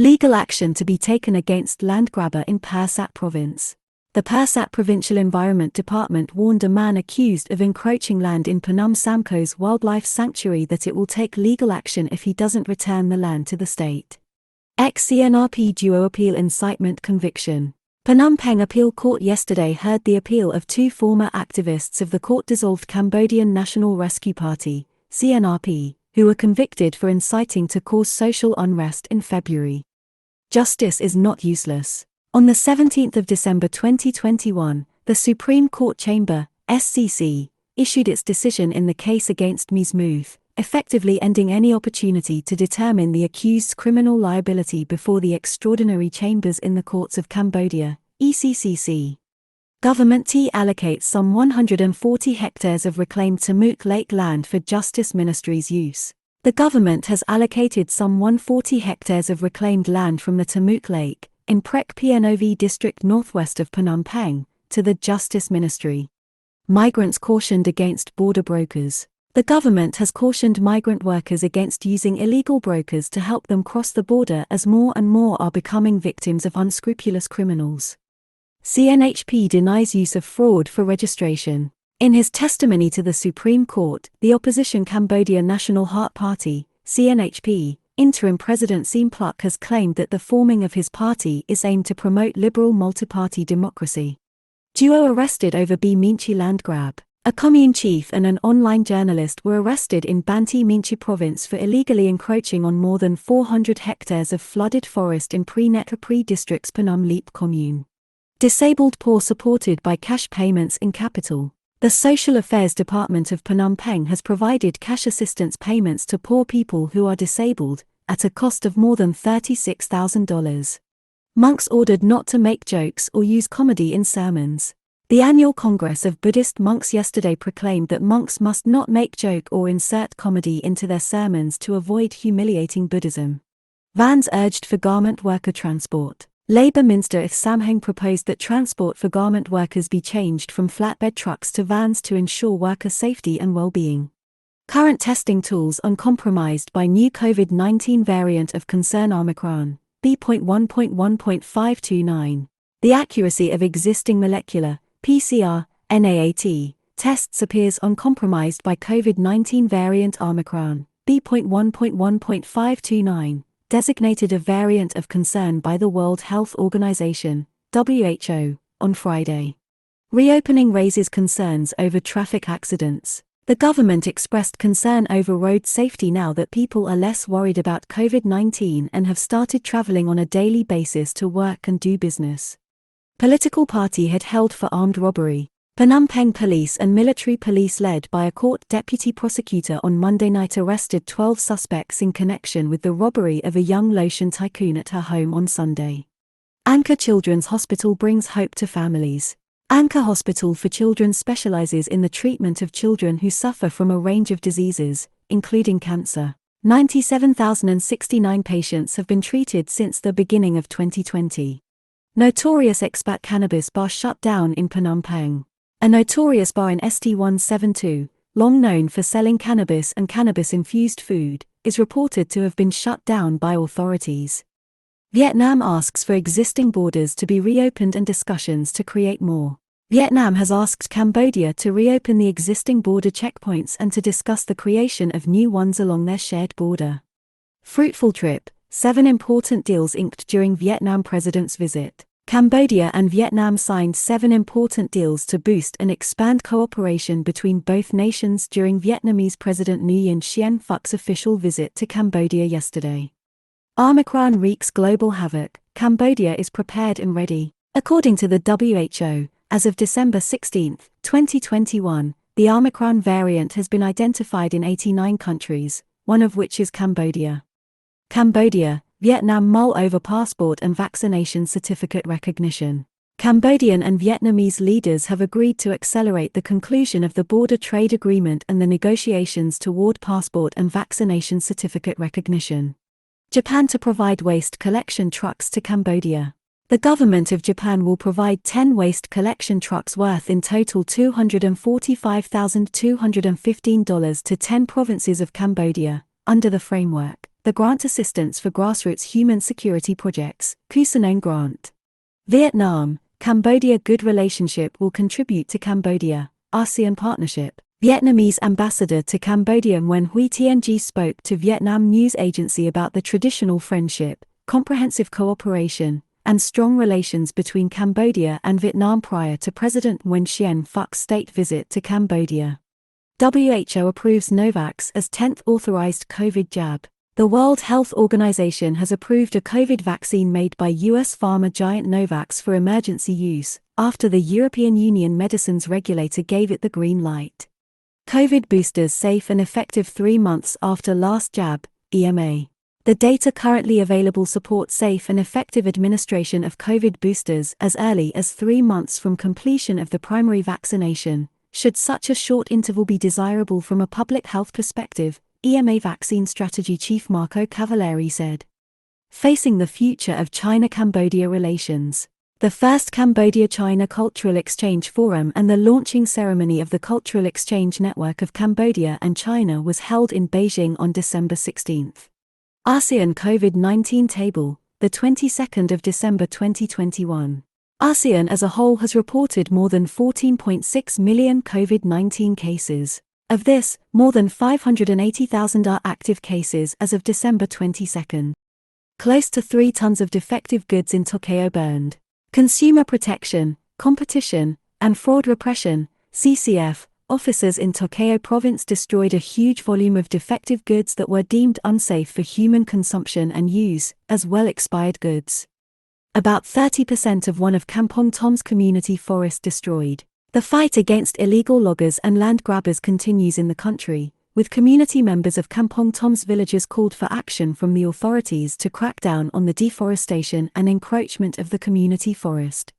Legal action to be taken against land grabber in Persat province. The Persat Provincial Environment Department warned a man accused of encroaching land in Phnom Samko's wildlife sanctuary that it will take legal action if he doesn't return the land to the state. Ex-CNRP duo appeal incitement conviction. Phnom Penh Appeal Court yesterday heard the appeal of two former activists of the court-dissolved Cambodian National Rescue Party, CNRP, who were convicted for inciting to cause social unrest in February. Justice is not useless. On the 17th of December 2021, the Supreme Court Chamber, SCC, issued its decision in the case against Ms. Muth, effectively ending any opportunity to determine the accused's criminal liability before the Extraordinary Chambers in the Courts of Cambodia, ECCC. Government allocates some 140 hectares of reclaimed Tamuk Lake land for Justice Ministry's use. The government has allocated some 140 hectares of reclaimed land from the Tamuk Lake, in Prek Pnov district northwest of Phnom Penh, to the Justice Ministry. Migrants cautioned against border brokers. The government has cautioned migrant workers against using illegal brokers to help them cross the border as more and more are becoming victims of unscrupulous criminals. CNHP denies use of fraud for registration. In his testimony to the Supreme Court, the opposition Cambodia National Heart Party, CNHP, interim President Sim Pluk has claimed that the forming of his party is aimed to promote liberal multi-party democracy. Duo arrested over B Minchi land grab. A commune chief and an online journalist were arrested in Banti Minchi province for illegally encroaching on more than 400 hectares of flooded forest in Pre-Netapri district's Phnom Leap commune. Disabled poor supported by cash payments in capital. The Social Affairs Department of Phnom Penh has provided cash assistance payments to poor people who are disabled, at a cost of more than $36,000. Monks ordered not to make jokes or use comedy in sermons. The annual Congress of Buddhist monks yesterday proclaimed that monks must not make joke or insert comedy into their sermons to avoid humiliating Buddhism. Vans urged for garment worker transport. Labour Minister Ith Samheng proposed that transport for garment workers be changed from flatbed trucks to vans to ensure worker safety and well-being. Current testing tools uncompromised by new COVID-19 variant of concern Omicron, B.1.1.529. The accuracy of existing molecular, PCR, NAAT, tests appears uncompromised by COVID-19 variant Omicron, B.1.1.529. Designated a variant of concern by the World Health Organization, WHO, on Friday. Reopening raises concerns over traffic accidents. The government expressed concern over road safety now that people are less worried about COVID-19 and have started traveling on a daily basis to work and do business. Political party had held for armed robbery. Phnom Penh police and military police led by a court deputy prosecutor on Monday night arrested 12 suspects in connection with the robbery of a young lotion tycoon at her home on Sunday. Anchor Children's Hospital brings hope to families. Anchor Hospital for Children specializes in the treatment of children who suffer from a range of diseases, including cancer. 97,069 patients have been treated since the beginning of 2020. Notorious expat cannabis bar shut down in Phnom Penh. A notorious bar in ST172, long known for selling cannabis and cannabis-infused food, is reported to have been shut down by authorities. Vietnam asks for existing borders to be reopened and discussions to create more. Vietnam has asked Cambodia to reopen the existing border checkpoints and to discuss the creation of new ones along their shared border. Fruitful trip, 7 important deals inked during Vietnam president's visit. Cambodia and Vietnam signed 7 important deals to boost and expand cooperation between both nations during Vietnamese President Nguyen Xuan Phoc's official visit to Cambodia yesterday. Omicron wreaks global havoc. Cambodia is prepared and ready. According to the WHO, as of December 16, 2021, the Omicron variant has been identified in 89 countries, one of which is Cambodia. Cambodia, Vietnam mull over passport and vaccination certificate recognition. Cambodian and Vietnamese leaders have agreed to accelerate the conclusion of the border trade agreement and the negotiations toward passport and vaccination certificate recognition. Japan to provide waste collection trucks to Cambodia. The government of Japan will provide 10 waste collection trucks worth in total $245,215 to 10 provinces of Cambodia, under the framework, the Grant Assistance for Grassroots Human Security Projects, Kusanon Grant. Vietnam, Cambodia good relationship will contribute to Cambodia, ASEAN partnership. Vietnamese ambassador to Cambodia Nguyen Huy Tng spoke to Vietnam news agency about the traditional friendship, comprehensive cooperation, and strong relations between Cambodia and Vietnam prior to President Nguyen Xuan Phoc's state visit to Cambodia. WHO approves Novavax as 10th authorized COVID jab. The World Health Organization has approved a COVID vaccine made by US pharma giant Novavax for emergency use, after the European Union medicines regulator gave it the green light. COVID boosters safe and effective 3 months after last jab, EMA. The data currently available support safe and effective administration of COVID boosters as early as 3 months from completion of the primary vaccination, should such a short interval be desirable from a public health perspective, EMA Vaccine Strategy Chief Marco Cavalieri said. Facing the future of China-Cambodia relations. The first Cambodia-China Cultural Exchange Forum and the launching ceremony of the Cultural Exchange Network of Cambodia and China was held in Beijing on December 16. ASEAN COVID-19 Table, the 22nd of December 2021. ASEAN as a whole has reported more than 14.6 million COVID-19 cases. Of this, more than 580,000 are active cases as of December 22. Close to 3 tons of defective goods in Tokyo burned. Consumer Protection, Competition, and Fraud Repression, CCF, officers in Tokyo Province destroyed a huge volume of defective goods that were deemed unsafe for human consumption and use, as well expired goods. About 30% of one of Kampong Tom's community forest destroyed. The fight against illegal loggers and land grabbers continues in the country, with community members of Kampong Tom's villages called for action from the authorities to crack down on the deforestation and encroachment of the community forest.